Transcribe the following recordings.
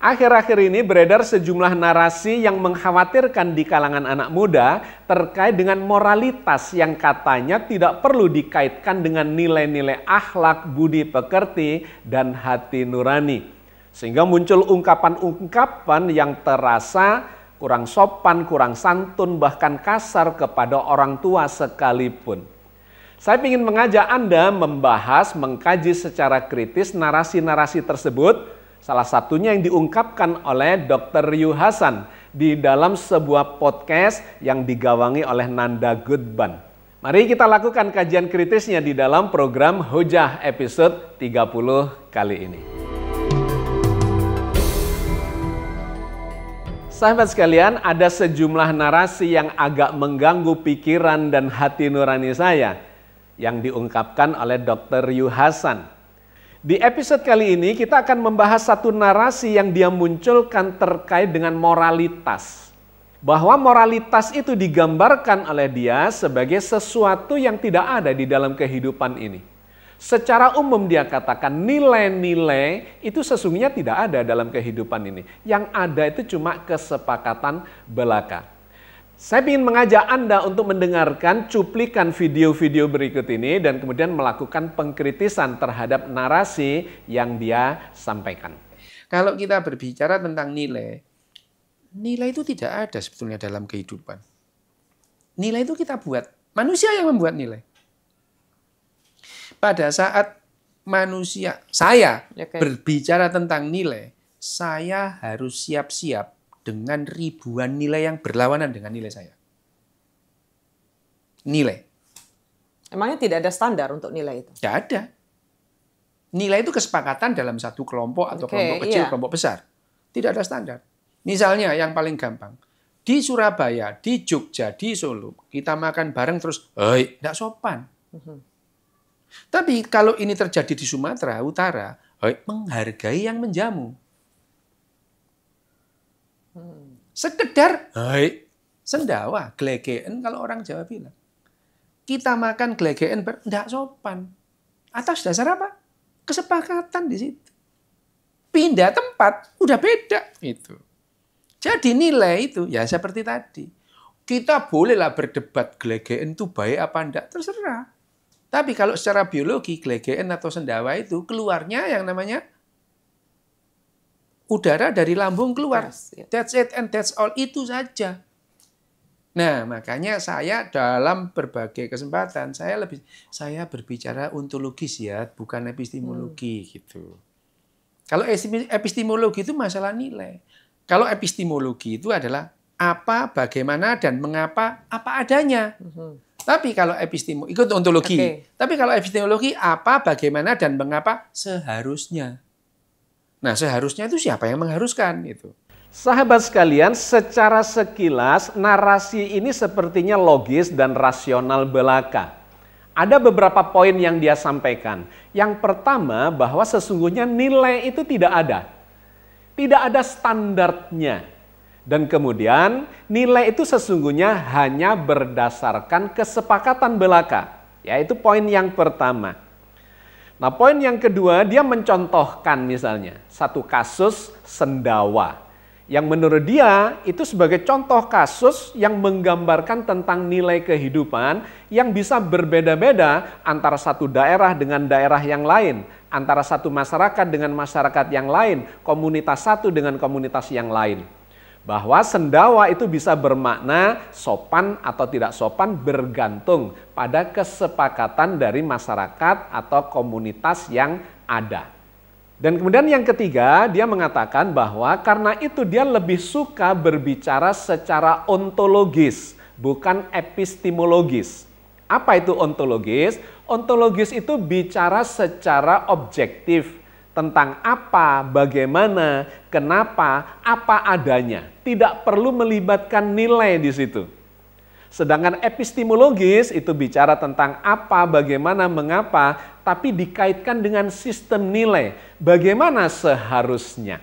Akhir-akhir ini beredar sejumlah narasi yang mengkhawatirkan di kalangan anak muda terkait dengan moralitas yang katanya tidak perlu dikaitkan dengan nilai-nilai akhlak, budi pekerti, dan hati nurani. Sehingga muncul ungkapan-ungkapan yang terasa kurang sopan, kurang santun, bahkan kasar kepada orang tua sekalipun. Saya ingin mengajak Anda membahas, mengkaji secara kritis narasi-narasi tersebut. Salah satunya yang diungkapkan oleh Dr. Ryu Hasan di dalam sebuah podcast yang digawangi oleh Nanda Goodban. Mari kita lakukan kajian kritisnya di dalam program Hujah episode 30 kali ini. Sahabat sekalian, ada sejumlah narasi yang agak mengganggu pikiran dan hati nurani saya yang diungkapkan oleh Dr. Ryu Hasan. Di episode kali ini kita akan membahas satu narasi yang dia munculkan terkait dengan moralitas. Bahwa moralitas itu digambarkan oleh dia sebagai sesuatu yang tidak ada di dalam kehidupan ini. Secara umum dia katakan nilai-nilai itu sesungguhnya tidak ada dalam kehidupan ini. Yang ada itu cuma kesepakatan belaka. Saya ingin mengajak Anda untuk mendengarkan cuplikan video-video berikut ini dan kemudian melakukan pengkritisan terhadap narasi yang dia sampaikan. Kalau kita berbicara tentang nilai, nilai itu tidak ada sebetulnya dalam kehidupan. Nilai itu kita buat, manusia yang membuat nilai. Pada saat saya berbicara tentang nilai, saya harus siap-siap dengan ribuan nilai yang berlawanan dengan nilai saya. Nilai. Emangnya tidak ada standar untuk nilai itu? Tidak ada. Nilai itu kesepakatan dalam satu kelompok atau kelompok kecil, kelompok besar. Tidak ada standar. Misalnya yang paling gampang. Di Surabaya, di Jogja, di Solo, kita makan bareng terus, tidak sopan. Tapi kalau ini terjadi di Sumatera Utara, menghargai yang menjamu. Sekedar sendawa, glegeen kalau orang Jawa bilang. Kita makan glegeen tidak sopan. Atas dasar apa? Kesepakatan di situ. Pindah tempat udah beda itu. Jadi nilai itu ya seperti tadi. Kita bolehlah berdebat glegeen itu baik apa enggak, terserah. Tapi kalau secara biologi glegeen atau sendawa itu keluarnya yang namanya udara dari lambung keluar. That's it and that's all. Itu saja. Nah, makanya saya dalam berbagai kesempatan, saya berbicara ontologis ya, bukan epistemologi gitu. Kalau epistemologi itu masalah nilai. Kalau epistemologi itu adalah apa, bagaimana, dan mengapa, apa adanya. Tapi kalau ikut ontologi. Tapi kalau epistemologi, apa, bagaimana, dan mengapa, seharusnya. Nah, seharusnya itu siapa yang mengharuskan itu? Sahabat sekalian, secara sekilas narasi ini sepertinya logis dan rasional belaka. Ada beberapa poin yang dia sampaikan. Yang pertama, bahwa sesungguhnya nilai itu tidak ada. Tidak ada standarnya. Dan kemudian nilai itu sesungguhnya hanya berdasarkan kesepakatan belaka. Yaitu poin yang pertama. Nah, poin yang kedua, dia mencontohkan misalnya satu kasus sendawa. Yang menurut dia itu sebagai contoh kasus yang menggambarkan tentang nilai kehidupan yang bisa berbeda-beda antara satu daerah dengan daerah yang lain. Antara satu masyarakat dengan masyarakat yang lain, komunitas satu dengan komunitas yang lain. Bahwa sendawa itu bisa bermakna sopan atau tidak sopan bergantung pada kesepakatan dari masyarakat atau komunitas yang ada. Dan kemudian yang ketiga, dia mengatakan bahwa karena itu dia lebih suka berbicara secara ontologis, bukan epistemologis. Apa itu ontologis? Ontologis itu bicara secara objektif. Tentang apa, bagaimana, kenapa, apa adanya. Tidak perlu melibatkan nilai di situ. Sedangkan epistemologis itu bicara tentang apa, bagaimana, mengapa, tapi dikaitkan dengan sistem nilai. Bagaimana seharusnya.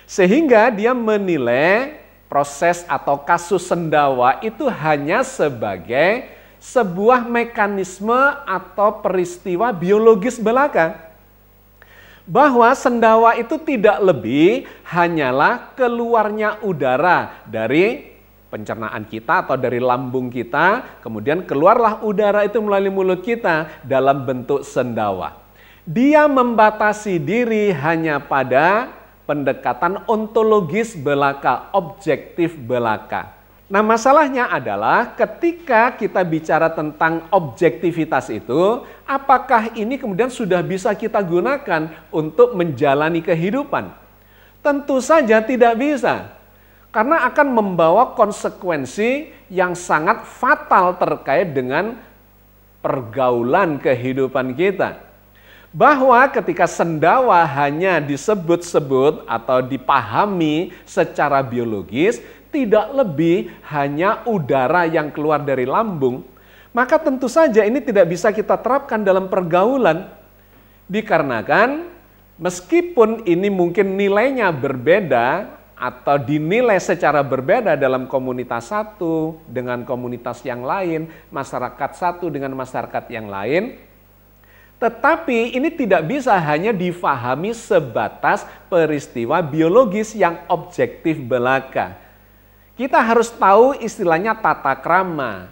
Sehingga dia menilai proses atau kasus sendawa itu hanya sebagai sebuah mekanisme atau peristiwa biologis belaka. bahwa sendawa itu tidak lebih hanyalah keluarnya udara dari pencernaan kita atau dari lambung kita, kemudian keluarlah udara itu melalui mulut kita dalam bentuk sendawa. Dia membatasi diri hanya pada pendekatan ontologis belaka, objektif belaka. Nah, masalahnya adalah ketika kita bicara tentang objektivitas itu, apakah ini kemudian sudah bisa kita gunakan untuk menjalani kehidupan? Tentu saja tidak bisa. Karena akan membawa konsekuensi yang sangat fatal terkait dengan pergaulan kehidupan kita. Bahwa ketika sendawa hanya disebut-sebut atau dipahami secara biologis, tidak lebih hanya udara yang keluar dari lambung, maka tentu saja ini tidak bisa kita terapkan dalam pergaulan. Dikarenakan meskipun ini mungkin nilainya berbeda atau dinilai secara berbeda dalam komunitas satu dengan komunitas yang lain, masyarakat satu dengan masyarakat yang lain, tetapi ini tidak bisa hanya difahami sebatas peristiwa biologis yang objektif belaka. Kita harus tahu istilahnya tata krama,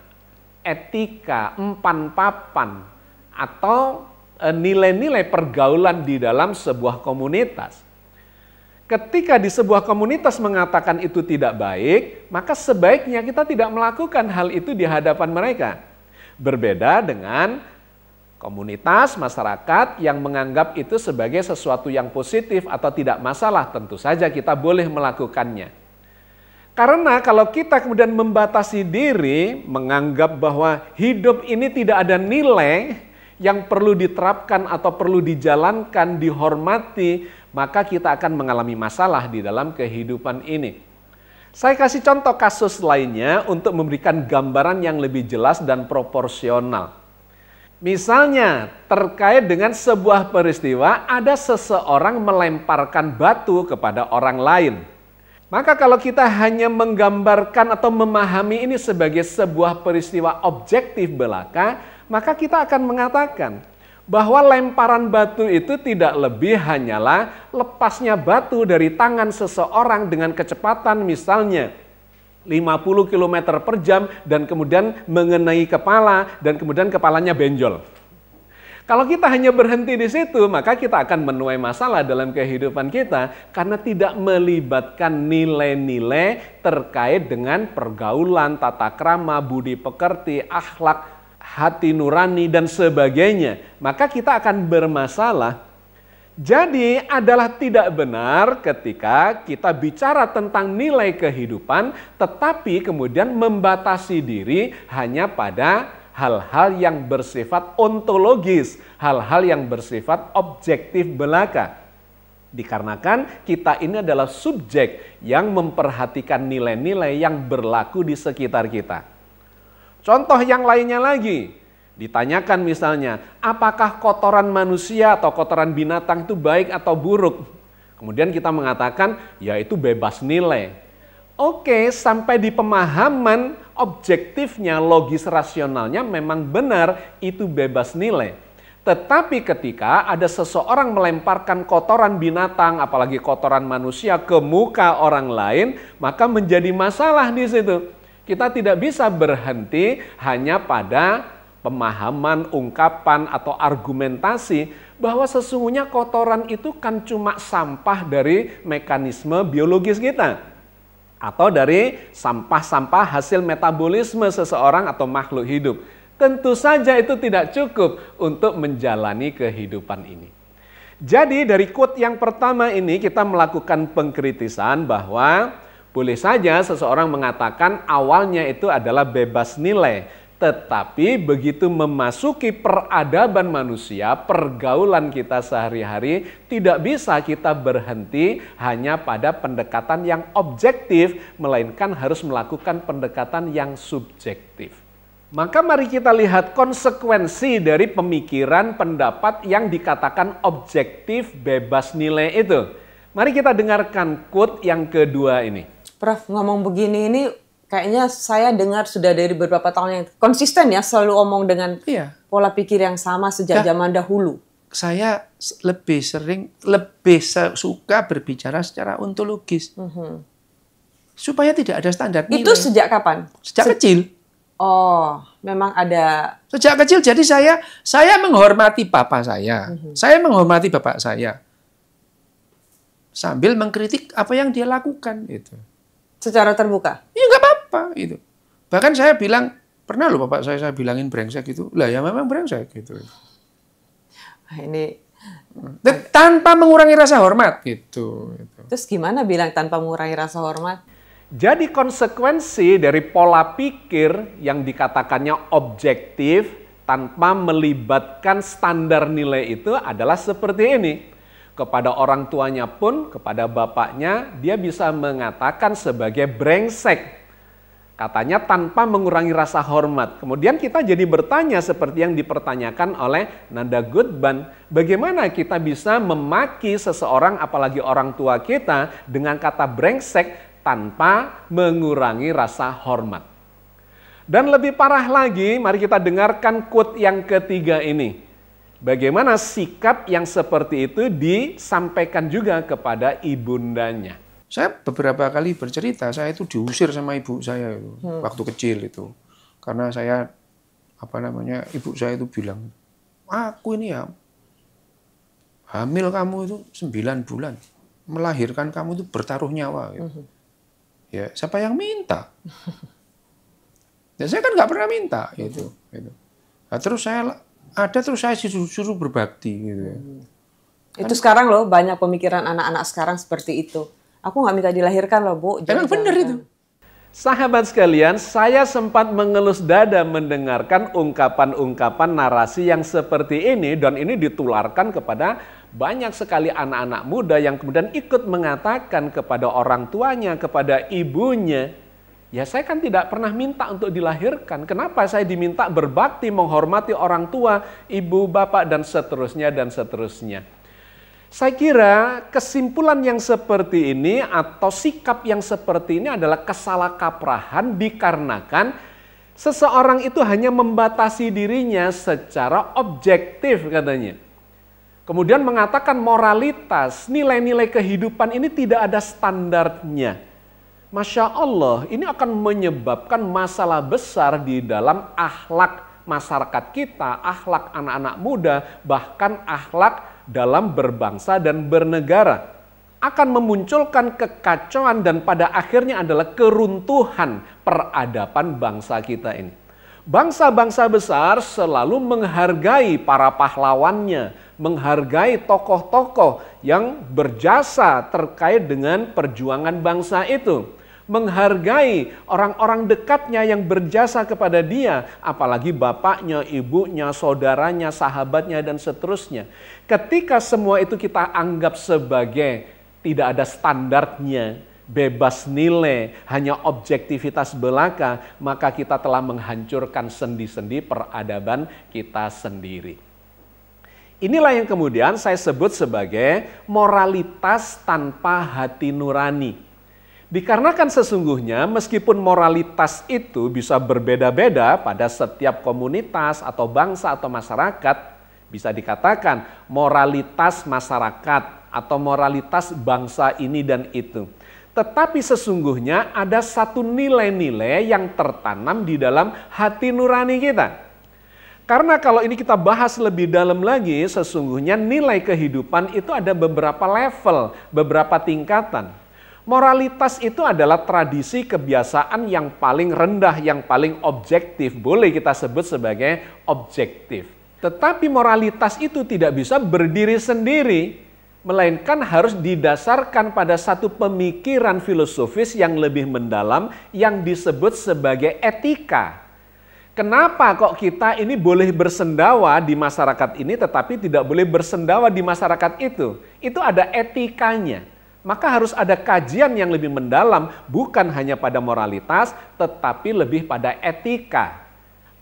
etika, empan papan, atau nilai-nilai pergaulan di dalam sebuah komunitas. Ketika di sebuah komunitas mengatakan itu tidak baik, maka sebaiknya kita tidak melakukan hal itu di hadapan mereka. Berbeda dengan komunitas masyarakat yang menganggap itu sebagai sesuatu yang positif atau tidak masalah, tentu saja kita boleh melakukannya. Karena kalau kita kemudian membatasi diri, menganggap bahwa hidup ini tidak ada nilai yang perlu diterapkan atau perlu dijalankan, dihormati, maka kita akan mengalami masalah di dalam kehidupan ini. Saya kasih contoh kasus lainnya untuk memberikan gambaran yang lebih jelas dan proporsional. Misalnya terkait dengan sebuah peristiwa, ada seseorang melemparkan batu kepada orang lain. Maka kalau kita hanya menggambarkan atau memahami ini sebagai sebuah peristiwa objektif belaka, maka kita akan mengatakan bahwa lemparan batu itu tidak lebih hanyalah lepasnya batu dari tangan seseorang dengan kecepatan misalnya 50 km per jam dan kemudian mengenai kepala dan kemudian kepalanya benjol. Kalau kita hanya berhenti di situ, maka kita akan menuai masalah dalam kehidupan kita karena tidak melibatkan nilai-nilai terkait dengan pergaulan, tata krama, budi pekerti, akhlak, hati nurani, dan sebagainya. Maka kita akan bermasalah. Jadi adalah tidak benar ketika kita bicara tentang nilai kehidupan, tetapi kemudian membatasi diri hanya pada hal-hal yang bersifat ontologis, hal-hal yang bersifat objektif belaka. Dikarenakan kita ini adalah subjek yang memperhatikan nilai-nilai yang berlaku di sekitar kita. Contoh yang lainnya lagi, ditanyakan misalnya, apakah kotoran manusia atau kotoran binatang itu baik atau buruk? Kemudian kita mengatakan, ya itu bebas nilai. Oke, sampai di pemahaman objektifnya, logis rasionalnya memang benar itu bebas nilai. Tetapi ketika ada seseorang melemparkan kotoran binatang, apalagi kotoran manusia ke muka orang lain, maka menjadi masalah di situ. Kita tidak bisa berhenti hanya pada pemahaman, ungkapan, atau argumentasi bahwa sesungguhnya kotoran itu kan cuma sampah dari mekanisme biologis kita. Atau dari sampah-sampah hasil metabolisme seseorang atau makhluk hidup. Tentu saja itu tidak cukup untuk menjalani kehidupan ini. Jadi dari quote yang pertama ini kita melakukan pengkritisan bahwa boleh saja seseorang mengatakan awalnya itu adalah bebas nilai. Tetapi begitu memasuki peradaban manusia, pergaulan kita sehari-hari, tidak bisa kita berhenti hanya pada pendekatan yang objektif, melainkan harus melakukan pendekatan yang subjektif. Maka mari kita lihat konsekuensi dari pemikiran pendapat yang dikatakan objektif bebas nilai itu. Mari kita dengarkan quote yang kedua ini. Prof, ngomong begini ini kayaknya saya dengar sudah dari beberapa tahun yang konsisten ya, selalu omong dengan pola pikir yang sama sejak zaman dahulu. saya lebih suka berbicara secara ontologis. Supaya tidak ada standar nilai. Itu sejak kapan? Sejak kecil. Oh, memang ada. Sejak kecil, jadi saya menghormati papa saya. Saya menghormati bapak saya. Sambil mengkritik apa yang dia lakukan. Gitu. Secara terbuka? Ya nggak apa-apa. Gitu. Bahkan saya bilang, pernah loh bapak saya bilangin brengsek gitu. Lah ya memang brengsek gitu. Ini tanpa mengurangi rasa hormat gitu. Terus gimana bilang tanpa mengurangi rasa hormat? Jadi konsekuensi dari pola pikir yang dikatakannya objektif tanpa melibatkan standar nilai itu adalah seperti ini. Kepada orang tuanya pun, kepada bapaknya, dia bisa mengatakan sebagai brengsek. Katanya tanpa mengurangi rasa hormat. Kemudian kita jadi bertanya seperti yang dipertanyakan oleh Nanda Goodban. Bagaimana kita bisa memaki seseorang apalagi orang tua kita dengan kata brengsek tanpa mengurangi rasa hormat. Dan lebih parah lagi, mari kita dengarkan quote yang ketiga ini. Bagaimana sikap yang seperti itu disampaikan juga kepada ibundanya. Saya beberapa kali bercerita, saya itu diusir sama ibu saya itu, waktu kecil itu. Karena saya, ibu saya itu bilang, aku ini ya, hamil kamu itu 9 bulan. Melahirkan kamu itu bertaruh nyawa. Gitu. Ya, siapa yang minta? Dan saya kan nggak pernah minta gitu. Nah, terus saya suruh berbakti gitu. Itu sekarang loh banyak pemikiran anak-anak sekarang seperti itu. Aku nggak minta dilahirkan loh, Bu. Emang benar itu. Sahabat sekalian, saya sempat mengelus dada mendengarkan ungkapan-ungkapan narasi yang seperti ini dan ini ditularkan kepada banyak sekali anak-anak muda yang kemudian ikut mengatakan kepada orang tuanya, kepada ibunya, ya saya kan tidak pernah minta untuk dilahirkan. Kenapa saya diminta berbakti, menghormati orang tua, ibu, bapak, dan seterusnya, dan seterusnya. Saya kira kesimpulan yang seperti ini atau sikap yang seperti ini adalah kesalahkaprahan dikarenakan seseorang itu hanya membatasi dirinya secara objektif katanya. Kemudian mengatakan moralitas, nilai-nilai kehidupan ini tidak ada standarnya. Masya Allah, ini akan menyebabkan masalah besar di dalam akhlak masyarakat kita, akhlak anak-anak muda, bahkan akhlak dalam berbangsa dan bernegara. Akan memunculkan kekacauan dan pada akhirnya adalah keruntuhan peradaban bangsa kita ini. Bangsa-bangsa besar selalu menghargai para pahlawannya, menghargai tokoh-tokoh yang berjasa terkait dengan perjuangan bangsa itu. Menghargai orang-orang dekatnya yang berjasa kepada dia, apalagi bapaknya, ibunya, saudaranya, sahabatnya, dan seterusnya. Ketika semua itu kita anggap sebagai tidak ada standarnya, bebas nilai, hanya objektivitas belaka, maka kita telah menghancurkan sendi-sendi peradaban kita sendiri. Inilah yang kemudian saya sebut sebagai moralitas tanpa hati nurani. Dikarenakan sesungguhnya meskipun moralitas itu bisa berbeda-beda pada setiap komunitas atau bangsa atau masyarakat, bisa dikatakan moralitas masyarakat atau moralitas bangsa ini dan itu. Tetapi sesungguhnya ada satu nilai-nilai yang tertanam di dalam hati nurani kita. Karena kalau ini kita bahas lebih dalam lagi, sesungguhnya nilai kehidupan itu ada beberapa level, beberapa tingkatan. Moralitas itu adalah tradisi kebiasaan yang paling rendah, yang paling objektif. Boleh kita sebut sebagai objektif. Tetapi moralitas itu tidak bisa berdiri sendiri, melainkan harus didasarkan pada satu pemikiran filosofis yang lebih mendalam yang disebut sebagai etika. Kenapa kok kita ini boleh bersendawa di masyarakat ini tetapi tidak boleh bersendawa di masyarakat itu? Itu ada etikanya. Maka harus ada kajian yang lebih mendalam, bukan hanya pada moralitas tetapi lebih pada etika.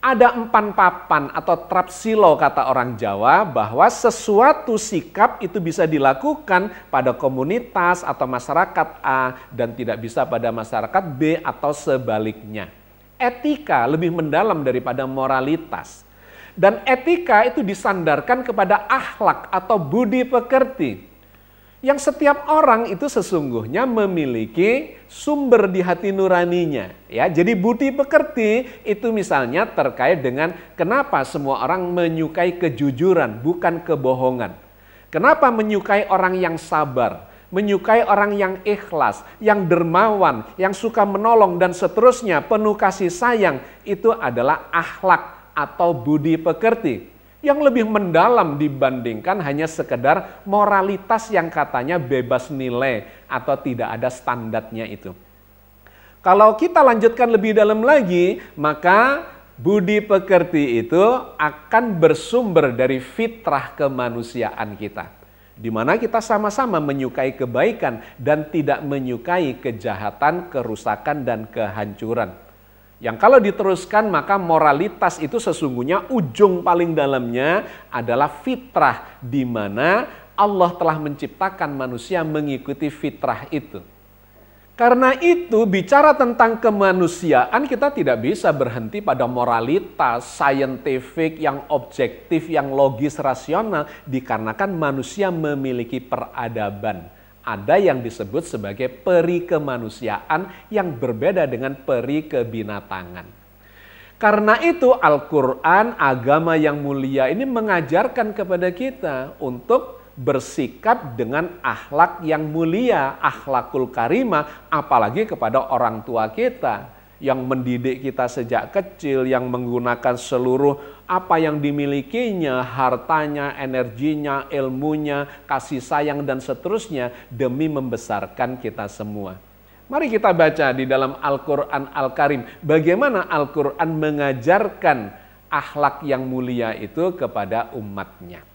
Ada empan papan atau trapsilo kata orang Jawa bahwa sesuatu sikap itu bisa dilakukan pada komunitas atau masyarakat A dan tidak bisa pada masyarakat B atau sebaliknya. Etika lebih mendalam daripada moralitas. Dan etika itu disandarkan kepada akhlak atau budi pekerti. Yang setiap orang itu sesungguhnya memiliki sumber di hati nuraninya. Ya, jadi budi pekerti itu misalnya terkait dengan kenapa semua orang menyukai kejujuran, bukan kebohongan. Kenapa menyukai orang yang sabar, menyukai orang yang ikhlas, yang dermawan, yang suka menolong dan seterusnya, penuh kasih sayang, itu adalah akhlak atau budi pekerti yang lebih mendalam dibandingkan hanya sekedar moralitas yang katanya bebas nilai atau tidak ada standarnya itu. Kalau kita lanjutkan lebih dalam lagi, maka budi pekerti itu akan bersumber dari fitrah kemanusiaan kita, di mana kita sama-sama menyukai kebaikan dan tidak menyukai kejahatan, kerusakan, dan kehancuran. Yang kalau diteruskan maka moralitas itu sesungguhnya ujung paling dalamnya adalah fitrah, di mana Allah telah menciptakan manusia mengikuti fitrah itu. Karena itu bicara tentang kemanusiaan kita tidak bisa berhenti pada moralitas, saintifik, yang objektif, yang logis, rasional, dikarenakan manusia memiliki peradaban. Ada yang disebut sebagai peri kemanusiaan yang berbeda dengan peri kebinatangan. Karena itu Al-Quran, agama yang mulia ini mengajarkan kepada kita untuk bersikap dengan akhlak yang mulia, akhlakul karimah, apalagi kepada orang tua kita yang mendidik kita sejak kecil, yang menggunakan seluruh apa yang dimilikinya, hartanya, energinya, ilmunya, kasih sayang, dan seterusnya demi membesarkan kita semua. Mari kita baca di dalam Al-Quran Al-Karim bagaimana Al-Quran mengajarkan akhlak yang mulia itu kepada umatnya.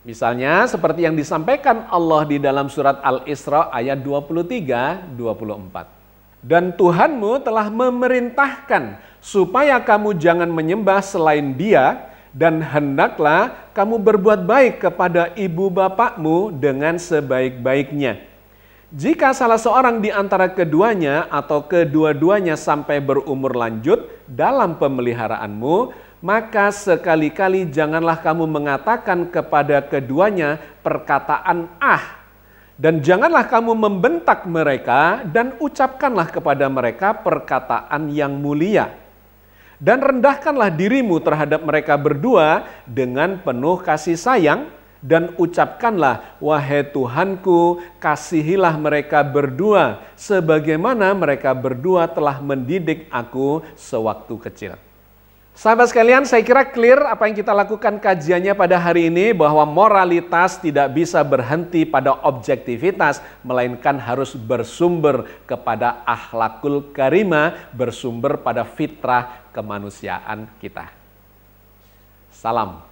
Misalnya seperti yang disampaikan Allah di dalam surat Al-Isra ayat 23-24. Dan Tuhanmu telah memerintahkan supaya kamu jangan menyembah selain Dia, dan hendaklah kamu berbuat baik kepada ibu bapakmu dengan sebaik-baiknya. Jika salah seorang di antara keduanya atau kedua-duanya sampai berumur lanjut dalam pemeliharaanmu, maka sekali-kali janganlah kamu mengatakan kepada keduanya perkataan "ah", dan janganlah kamu membentak mereka, dan ucapkanlah kepada mereka perkataan yang mulia. Dan rendahkanlah dirimu terhadap mereka berdua dengan penuh kasih sayang, dan ucapkanlah, wahai Tuhanku, kasihilah mereka berdua, sebagaimana mereka berdua telah mendidik aku sewaktu kecil. Sahabat sekalian, saya kira clear apa yang kita lakukan kajiannya pada hari ini, bahwa moralitas tidak bisa berhenti pada objektivitas, melainkan harus bersumber kepada akhlakul karimah, bersumber pada fitrah kemanusiaan kita. Salam.